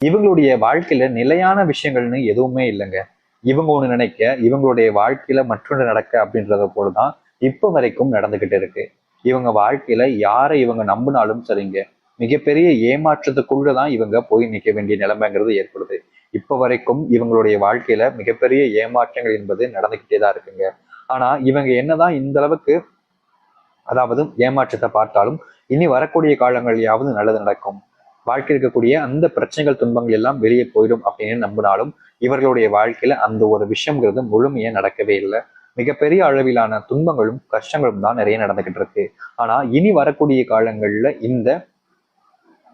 இவங்களுடைய வாழ்க்கையில நிலையான விஷயங்கள்னு எதுவுமே இல்லைங்க. இவங்க ஒண்ணு நினைக்க, இவங்களுடைய வாழ்க்கையில மற்றொன்று நடக்க அப்படின்றத போலதான் இப்ப வரைக்கும் நடந்துகிட்டு இருக்கு. இவங்க வாழ்க்கையில யாரை இவங்க நம்பினாலும் சரிங்க, மிகப்பெரிய ஏமாற்றத்துக்குள்ளதான் இவங்க போய் நிக்க வேண்டிய நிலைமைங்கிறது ஏற்படுது. இப்ப வரைக்கும் இவங்களுடைய வாழ்க்கையில மிகப்பெரிய ஏமாற்றங்கள் என்பது நடந்துகிட்டே தான் இருக்குங்க. ஆனா இவங்க என்னதான் இந்த அளவுக்கு அதாவது ஏமாற்றத்தை பார்த்தாலும் இனி வரக்கூடிய காலங்களிலாவது நல்லது நடக்கும், வாழ்க்கை இருக்கக்கூடிய அந்த பிரச்சனைகள் துன்பங்கள் எல்லாம் வெளியே போயிடும் அப்படின்னு நம்பினாலும் இவர்களுடைய வாழ்க்கையில அந்த ஒரு விஷயம்ங்கிறது முழுமையா நடக்கவே இல்லை. மிகப்பெரிய அளவிலான துன்பங்களும் கஷ்டங்களும் தான் நிறைய நடந்துகிட்டு இருக்கு. ஆனா இனி வரக்கூடிய காலங்கள்ல இந்த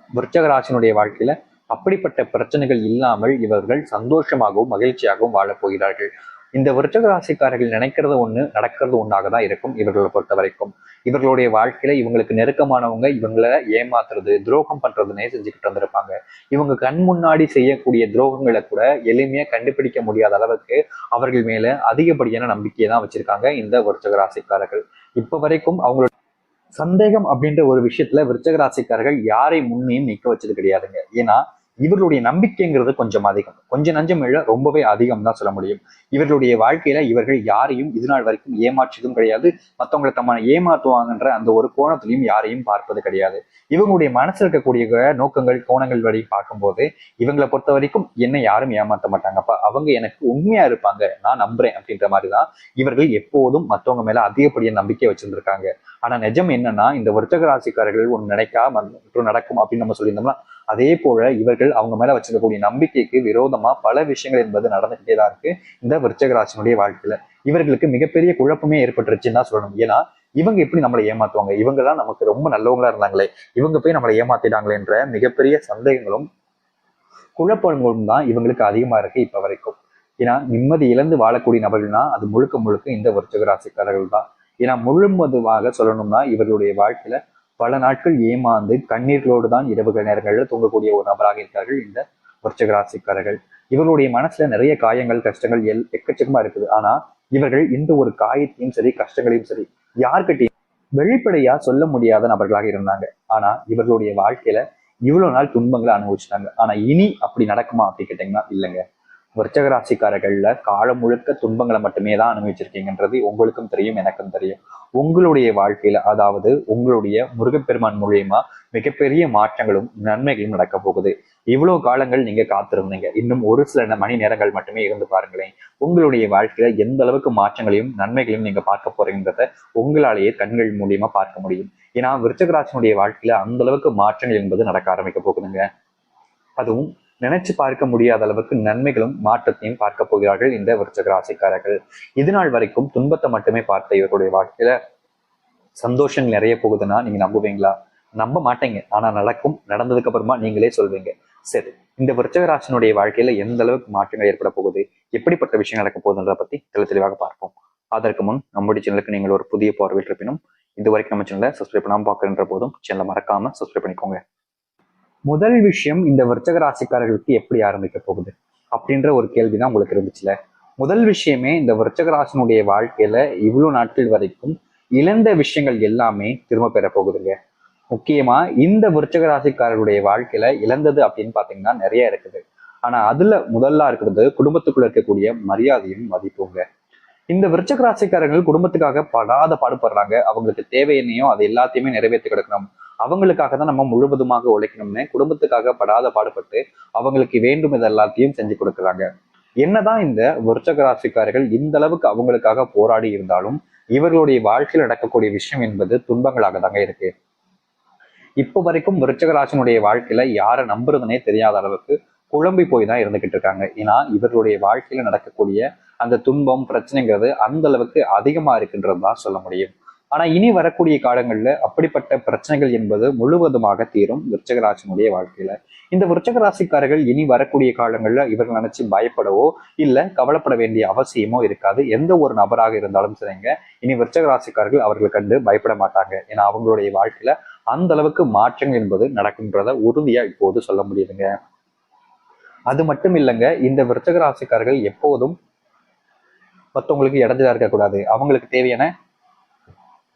விருச்சக ராசினுடைய வாழ்க்கையில அப்படிப்பட்ட பிரச்சனைகள் இல்லாமல் இவர்கள் சந்தோஷமாகவும் மகிழ்ச்சியாகவும் வாழப் போகிறார்கள். இந்த விருச்சக ராசிக்காரர்கள் நினைக்கிறது ஒண்ணு, நடக்கிறது ஒன்றாக தான் இருக்கும். இவர்களை பொறுத்த வரைக்கும் இவர்களுடைய வாழ்க்கையில இவங்களுக்கு நெருக்கமானவங்க இவங்களை ஏமாத்துறது, துரோகம் பண்றதுன்னே செஞ்சுக்கிட்டு வந்திருப்பாங்க. இவங்க கண் முன்னாடி செய்யக்கூடிய துரோகங்களை கூட எளிமையா கண்டுபிடிக்க முடியாத அளவுக்கு அவர்கள் மேல அதிகப்படியான நம்பிக்கையை தான் வச்சிருக்காங்க இந்த விருச்சக ராசிக்காரர்கள். இப்ப வரைக்கும் அவங்களோட சந்தேகம் அப்படின்ற ஒரு விஷயத்துல விருச்சக ராசிக்காரர்கள் யாரை முன்னையும் நிக்க வச்சது கிடையாதுங்க. ஏன்னா இவர்களுடைய நம்பிக்கைங்கிறது கொஞ்சம் அதிகம், கொஞ்சம் நஞ்சம் இல்ல, ரொம்பவே அதிகம் தான் சொல்ல முடியும். இவர்களுடைய வாழ்க்கையில இவர்கள் யாரையும் இது நாள் வரைக்கும் ஏமாற்றதும் கிடையாது, மற்றவங்களை தம்மான ஏமாற்றுவாங்கன்ற அந்த ஒரு கோணத்திலையும் யாரையும் பார்ப்பது கிடையாது. இவங்களுடைய மனசுல இருக்கக்கூடிய நோக்கங்கள் கோணங்கள் வழி பார்க்கும்போது இவங்களை பொறுத்த வரைக்கும் என்ன யாரும் ஏமாற்ற மாட்டாங்கப்பா, அவங்க எனக்கு உண்மையா இருப்பாங்க, நான் நம்புறேன் அப்படின்ற மாதிரிதான் இவர்கள் எப்போதும் மற்றவங்க மேல அதிகப்படியான நம்பிக்கை வச்சிருந்திருக்காங்க. ஆனா நிஜம் என்னன்னா இந்த விருச்சக ராசிக்காரர்கள் ஒன்று நினைக்காம நடக்கும் அப்படின்னு நம்ம சொல்லியிருந்தோம்னா அதே போல இவர்கள் அவங்க மேல வச்சிருக்கக்கூடிய நம்பிக்கைக்கு விரோதமா பல விஷயங்கள் என்பது நடந்துகிட்டே தான் இருக்கு இந்த விருச்சக ராசினுடைய வாழ்க்கையில. இவர்களுக்கு மிகப்பெரிய குழப்பமே ஏற்பட்டுருச்சுன்னு தான் சொல்லணும். ஏன்னா இவங்க எப்படி நம்மளை ஏமாத்துவாங்க, இவங்க தான் நமக்கு ரொம்ப நல்லவங்களா இருந்தாங்களே, இவங்க போய் நம்மளை ஏமாத்திட்டாங்களேன்ற மிகப்பெரிய சந்தேகங்களும் குழப்பங்களும் தான் இவங்களுக்கு அதிகமா இருக்கு இப்ப வரைக்கும். ஏன்னா நிம்மதி இழந்து வாழக்கூடிய நபர்கள்னா அது முழுக்க முழுக்க இந்த விருச்சக ராசிக்காரர்கள் தான். ஏன்னா முழுவதுமாக சொல்லணும்னா இவர்களுடைய வாழ்க்கையில பல நாட்கள் ஏமாந்து கண்ணீர்களோடு தான் இரவுகள் நேரங்களில் தூங்கக்கூடிய ஒரு நபராக இருக்கார்கள் இந்த விருச்சக ராசிக்காரர்கள். இவர்களுடைய மனசுல நிறைய காயங்கள் கஷ்டங்கள் எக்கச்சக்கமா இருக்குது. ஆனா இவர்கள் இந்த ஒரு காயத்தையும் சரி கஷ்டங்களையும் சரி யார்கிட்டையும் வெளிப்படையா சொல்ல முடியாத நபர்களாக இருந்தாங்க. ஆனா இவர்களுடைய வாழ்க்கையில இவ்வளவு நாள் துன்பங்களை அனுபவிச்சிட்டாங்க. ஆனா இனி அப்படி நடக்குமா அப்படின்னு கேட்டீங்கன்னா இல்லைங்க. விருச்சக ராசிக்காரர்கள்ல காலம் முழுக்க துன்பங்களை மட்டுமே தான் அனுபவிச்சிருக்கீங்கன்றது உங்களுக்கும் தெரியும், எனக்கும் தெரியும். உங்களுடைய வாழ்க்கையில அதாவது உங்களுடைய முருகப்பெருமான் மூலியமா மிகப்பெரிய மாற்றங்களும் நன்மைகளும் நடக்க போகுது. இவ்வளவு காலங்கள் நீங்க காத்திருந்தீங்க, இன்னும் ஒரு சில மணி நேரங்கள் மட்டுமே இருந்து பாருங்களேன், உங்களுடைய வாழ்க்கையில எந்த அளவுக்கு மாற்றங்களையும் நன்மைகளையும் நீங்க பார்க்க போறீங்கன்றத உங்களாலேயே கண்கள் மூலியமா பார்க்க முடியும். ஏன்னா விருச்சக ராசினுடைய வாழ்க்கையில அந்த அளவுக்கு மாற்றங்கள் என்பது நடக்க ஆரம்பிக்க போகுதுங்க. அதுவும் நினைச்சு பார்க்க முடியாத அளவுக்கு நன்மைகளும் மாற்றத்தையும் பார்க்க போகிறார்கள் இந்த விருச்சக ராசிக்காரர்கள். இது நாள் வரைக்கும் துன்பத்தை மட்டுமே பார்த்த இவர்களுடைய வாழ்க்கையில சந்தோஷங்கள் நிறைய போகுதுன்னா நீங்க நம்புவீங்களா? நம்ப மாட்டீங்க. ஆனா நடக்கும், நடந்ததுக்கு அப்புறமா நீங்களே சொல்வீங்க. சரி, இந்த விருச்சக ராசினுடைய வாழ்க்கையில எந்த அளவுக்கு மாற்றங்கள் ஏற்பட போகுது, எப்படிப்பட்ட விஷயம் நடக்க போகுதுன்றத பத்தி தெளிவாக பார்ப்போம். அதற்கு முன் நம்முடைய சேனலுக்கு நீங்கள் ஒரு புதிய பார்வையில் இருப்பினும் இது வரைக்கும் நம்ம சேனலை சப்ஸ்கிரைப் பண்ணாம பார்க்கின்ற போதும் சேனலை மறக்காம சப்ஸ்கிரைப் பண்ணிக்கோங்க. முதல் விஷயம், இந்த விருச்சக ராசிக்காரர்களுக்கு எப்படி ஆரம்பிக்க போகுது அப்படின்ற ஒரு கேள்விதான் உங்களுக்கு இருந்துச்சுல. முதல் விஷயமே இந்த விருச்சக ராசினுடைய வாழ்க்கையில இவ்வளவு நாட்கள் வரைக்கும் இழந்த விஷயங்கள் எல்லாமே திரும்ப பெற போகுதுங்க. முக்கியமா இந்த விருச்சக ராசிக்காரர்களுடைய வாழ்க்கையில இழந்தது அப்படின்னு பாத்தீங்கன்னா நிறைய இருக்குது. ஆனா அதுல முதல்ல இருக்கிறது குடும்பத்துக்குள்ள இருக்கக்கூடிய மரியாதையும் மதிப்புங்க. இந்த விருச்சக ராசிக்காரர்கள் குடும்பத்துக்காக படாத பாடுபடுறாங்க. அவங்களுக்கு தேவை என்னையோ அது எல்லாத்தையுமே நிறைவேற்றி கிடக்கணும், அவங்களுக்காக தான் நம்ம முழுவதுமாக உழைக்கணும்னு குடும்பத்துக்காக படாத பாடுபட்டு அவங்களுக்கு வேண்டும் இது எல்லாத்தையும் செஞ்சு கொடுக்குறாங்க. என்னதான் இந்த விருச்சக ராசிக்காரர்கள் இந்த அளவுக்கு அவங்களுக்காக போராடி இருந்தாலும் இவர்களுடைய வாழ்க்கையில் நடக்கக்கூடிய விஷயம் என்பது துன்பங்களாக தாங்க இருக்கு. இப்போ வரைக்கும் விருச்சக ராசினுடைய வாழ்க்கையில யாரை நம்புறதுனே தெரியாத அளவுக்கு குழம்பி போய் தான் இருந்துகிட்டு இருக்காங்க. ஏன்னா இவர்களுடைய வாழ்க்கையில நடக்கக்கூடிய அந்த துன்பம் பிரச்சனைங்கிறது அந்த அளவுக்கு அதிகமா இருக்குன்றது தான் சொல்ல முடியும். ஆனா இனி வரக்கூடிய காலங்கள்ல அப்படிப்பட்ட பிரச்சனைகள் என்பது முழுவதுமாக தீரும் விருச்சக ராசினுடைய வாழ்க்கையில. இந்த விருச்சக ராசிக்காரர்கள் இனி வரக்கூடிய காலங்கள்ல இவர்கள் நினைச்சு பயப்படவோ இல்ல கவலைப்பட வேண்டிய அவசியமோ இருக்காது. எந்த ஒரு நபராக இருந்தாலும் சரிங்க, இனி விருச்சக ராசிக்காரர்கள் அவர்கள் கண்டு பயப்பட மாட்டாங்க. ஏன்னா அவங்களுடைய வாழ்க்கையில அந்த அளவுக்கு மாற்றங்கள் என்பது நடக்கும்ன்றத உறுதியா இப்போது சொல்ல முடியுதுங்க. அது மட்டும் இல்லைங்க, இந்த விருச்சக ராசிக்காரர்கள் எப்போதும் மற்றவங்களுக்கு இடைஞ்சலா இருக்கக்கூடாது, அவங்களுக்கு தேவையான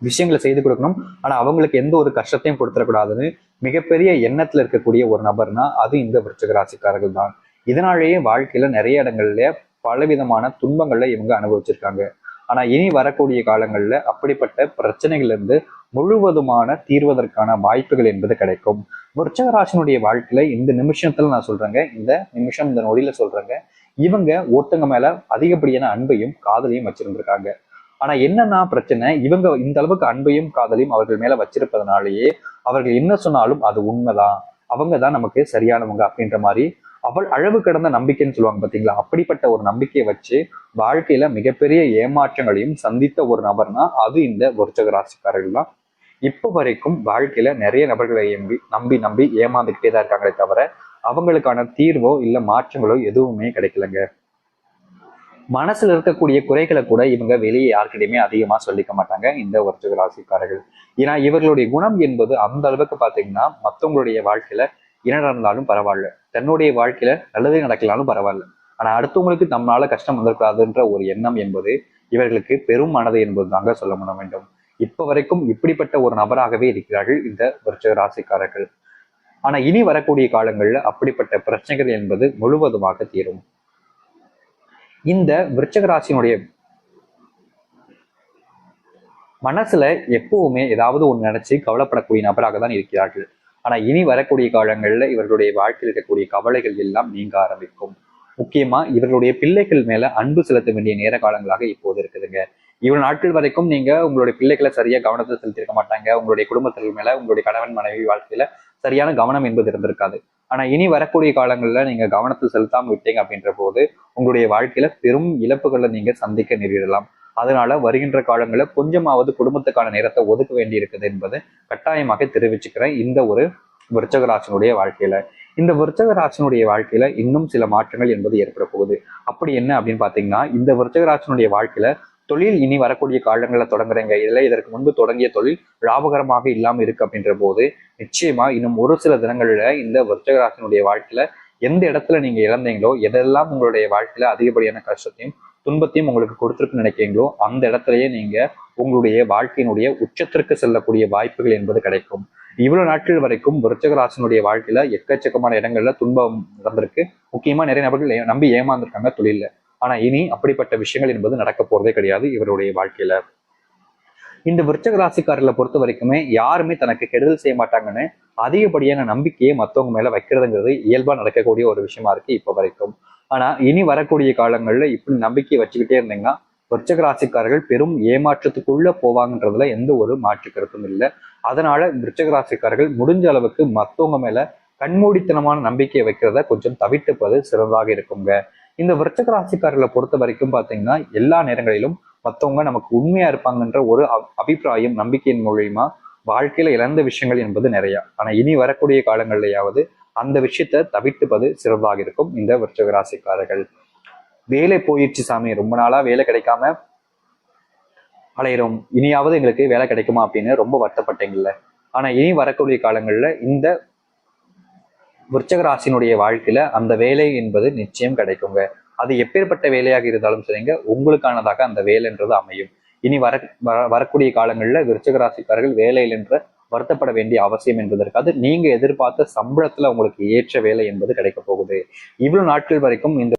விஷயங்களை செய்து கொடுக்கணும், ஆனா அவங்களுக்கு எந்த ஒரு கஷ்டத்தையும் கொடுத்துடக்கூடாதுன்னு மிகப்பெரிய எண்ணத்துல இருக்கக்கூடிய ஒரு நபர்னா அது இந்த விருச்சிக ராசிக்காரர்கள் தான். இதனாலேயே வாழ்க்கையில நிறைய இடங்கள்ல பலவிதமான துன்பங்கள்ல இவங்க அனுபவிச்சிருக்காங்க. ஆனா இனி வரக்கூடிய காலங்கள்ல அப்படிப்பட்ட பிரச்சனைகள்ல இருந்து முழுவதுமான தீர்வதற்கான வாய்ப்புகள் என்பது கிடைக்கும். விருச்சிக ராசினுடைய வாழ்க்கையில இந்த நிமிஷத்துல நான் சொல்றேங்க, இந்த நிமிஷம் இந்த நொடியில சொல்றேங்க, இவங்க ஒருத்தங்க மேல அதிகப்படியான அன்பையும் காதலையும் வச்சிருந்திருக்காங்க. ஆனா என்னன்னா பிரச்சனை, இவங்க இந்த அளவுக்கு அன்பையும் காதலையும் அவர்கள் மேல வச்சிருப்பதனாலேயே அவர்கள் என்ன சொன்னாலும் அது உண்மைதான், அவங்க தான் நமக்கு சரியானவங்க அப்படின்ற மாதிரி அவள் அளவு கடந்த நம்பிக்கைன்னு சொல்லுவாங்க பாத்தீங்களா, அப்படிப்பட்ட ஒரு நம்பிக்கையை வச்சு வாழ்க்கையில மிகப்பெரிய ஏமாற்றங்களையும் சந்தித்த ஒரு நபர்னா அது இந்த விருச்சிக ராசிக்காரர்கள் தான். இப்போ வரைக்கும் வாழ்க்கையில நிறைய நபர்களை நம்பி நம்பி ஏமாந்துக்கிட்டே தான் இருக்காங்களே தவிர அவங்களுக்கான தீர்வோ இல்ல மாற்றங்களோ எதுவுமே கிடைக்கலங்க. மனசுல இருக்கக்கூடிய குறைகளை கூட இவங்க வெளியே யாருக்கிட்டையுமே அதிகமா சொல்லிக்க மாட்டாங்க இந்த விருச்சிக ராசிக்காரர்கள். ஏன்னா இவர்களுடைய குணம் என்பது அந்த அளவுக்கு பாத்தீங்கன்னா மற்றவங்களுடைய வாழ்க்கையில என்ன நடந்தாலும் பரவாயில்ல, தன்னுடைய வாழ்க்கையில நல்லதே நடக்கலாலும் பரவாயில்ல, ஆனா அடுத்தவங்களுக்கு நம்மளால கஷ்டம் வந்திருக்காதுன்ற ஒரு எண்ணம் என்பது இவர்களுக்கு பெரும் மனது என்பது தாங்க சொல்ல முடிய வேண்டும். இப்ப வரைக்கும் இப்படிப்பட்ட ஒரு நபராகவே இருக்கிறார்கள் இந்த விருச்சிக ராசிக்காரர்கள். ஆனா இனி வரக்கூடிய காலங்கள்ல அப்படிப்பட்ட பிரச்சனைகள் என்பது முழுவதுமாக தீரும். இந்த விருச்சிக ராசியினுடைய மனசுல எப்பவுமே ஏதாவது ஒண்ணு நினைச்சு கவலைப்படக்கூடிய நபராக தான் இருக்கிறார்கள். ஆனா இனி வரக்கூடிய காலங்கள்ல இவர்களுடைய வாழ்க்கையில் இருக்கக்கூடிய கவலைகள் எல்லாம் நீங்க ஆரம்பிக்கும். முக்கியமா இவர்களுடைய பிள்ளைகள் மேல அன்பு செலுத்த வேண்டிய நேர காலங்களாக இப்போது இருக்குதுங்க. இவ்வளவு நாட்கள் வரைக்கும் நீங்க உங்களுடைய பிள்ளைகளை சரியா கவனத்தை செலுத்திருக்க மாட்டாங்க, உங்களுடைய குடும்பத்தினர் மேல உங்களுடைய கணவன் மனைவி வாழ்க்கையில சரியான கவனம் என்பது இருந்திருக்காது. ஆனா இனி வரக்கூடிய காலங்கள்ல நீங்க கவனத்தை செலுத்தாம விட்டீங்க அப்படின்ற போது உங்களுடைய வாழ்க்கையில பெரும் இழப்புகளை நீங்க சந்திக்க நேரிடலாம். அதனால வருகின்ற காலங்களில் கொஞ்சமாவது குடும்பத்துக்கான நேரத்தை ஒதுக்க வேண்டி இருக்குது என்பது கட்டாயமாக தெரிவிச்சுக்கிறேன் இந்த ஒரு விருச்சிக ராசினுடைய வாழ்க்கையில. இந்த விருச்சிக ராசினுடைய வாழ்க்கையில இன்னும் சில மாற்றங்கள் என்பது ஏற்பட போகுது. அப்படி என்ன அப்படின்னு பாத்தீங்கன்னா, இந்த விருச்சிக ராசினுடைய வாழ்க்கையில தொழில் இனி வரக்கூடிய காலங்களில் தொடங்குறீங்க, இதுல இதற்கு முன்பு தொடங்கிய தொழில் லாபகரமாக இல்லாம இருக்கு அப்படின்ற போது நிச்சயமா இன்னும் ஒரு சில தினங்கள்ல இந்த விருச்சிக ராசினுடைய வாழ்க்கையில எந்த இடத்துல நீங்க இழந்தீங்களோ, எதெல்லாம் உங்களுடைய வாழ்க்கையில அதிகப்படியான கஷ்டத்தையும் துன்பத்தையும் உங்களுக்கு கொடுத்துருக்குன்னு நினைக்கிறீங்களோ அந்த இடத்துலயே நீங்க உங்களுடைய வாழ்க்கையினுடைய உச்சத்திற்கு செல்லக்கூடிய வாய்ப்புகள் என்பது கிடைக்கும். இவ்வளவு நாட்கள் வரைக்கும் விருச்சிக ராசினுடைய வாழ்க்கையில எக்கச்சக்கமான இடங்கள்ல துன்பம் நடந்திருக்கு. முக்கியமா நிறைய நபர்கள் நம்பி ஏமாந்துருக்காங்க தொழில. ஆனா இனி அப்படிப்பட்ட விஷயங்கள் என்பது நடக்க போறதே கிடையாது இவருடைய வாழ்க்கையில. இந்த விருச்சிக ராசிக்காரர்களை பொறுத்த வரைக்குமே யாருமே தனக்கு கெடுதல் செய்ய மாட்டாங்கன்னு அதிகப்படியான நம்பிக்கையை மற்றவங்க மேல வைக்கிறதுங்கிறது இயல்பா நடக்கக்கூடிய ஒரு விஷயமா இருக்கு இப்ப வரைக்கும். ஆனா இனி வரக்கூடிய காலங்கள்ல இப்படி நம்பிக்கையை வச்சுக்கிட்டே இருந்தீங்கன்னா விருச்சிக ராசிக்காரர்கள் பெரும் ஏமாற்றத்துக்குள்ள போவாங்கன்றதுல எந்த ஒரு மாற்று கருத்தும் இல்லை. அதனால விருச்சிக ராசிக்காரர்கள் முடிஞ்ச அளவுக்கு மற்றவங்க மேல கண்மூடித்தனமான நம்பிக்கையை வைக்கிறத கொஞ்சம் தவிர்த்துப்பது சிறந்ததாக இருக்குங்க. இந்த விருச்சிக ராசிக்காரர்களை பொறுத்த வரைக்கும் பாத்தீங்கன்னா எல்லா நேரங்களிலும் மற்றவங்க நமக்கு உண்மையா இருப்பாங்கன்ற ஒரு அபிப்பிராயம் நம்பிக்கையின் மூலியமா வாழ்க்கையில இழந்த விஷயங்கள் என்பது நிறைய. ஆனா இனி வரக்கூடிய காலங்கள்லயாவது அந்த விஷயத்த தவிர்த்துப்பது சிறப்பாக இருக்கும் இந்த விருச்சிக ராசிக்காரர்கள். வேலை போயிடுச்சு சாமி, ரொம்ப நாளா வேலை கிடைக்காம அலையிறோம், இனியாவது எங்களுக்கு வேலை கிடைக்குமா அப்படின்னு ரொம்ப வருத்தப்பட்டீங்கல்ல. ஆனா இனி வரக்கூடிய காலங்கள்ல இந்த விருச்சிக ராசினுடைய வாழ்க்கையில அந்த வேலை என்பது நிச்சயம் கிடைக்குங்க. அது எப்பேற்பட்ட வேலையாக இருந்தாலும் சரிங்க, உங்களுக்கானதாக அந்த வேலைன்றது அமையும். இனி வரக்கூடிய காலங்களில் விருச்சிக ராசிக்காரர்கள் வேலையில் என்ற வருத்தப்பட வேண்டிய அவசியம் என்பதற்காக நீங்க எதிர்பார்த்த சம்பளத்துல உங்களுக்கு ஏற்ற வேலை என்பது கிடைக்க போகுது. இவ்வளவு நாட்கள் வரைக்கும் இந்த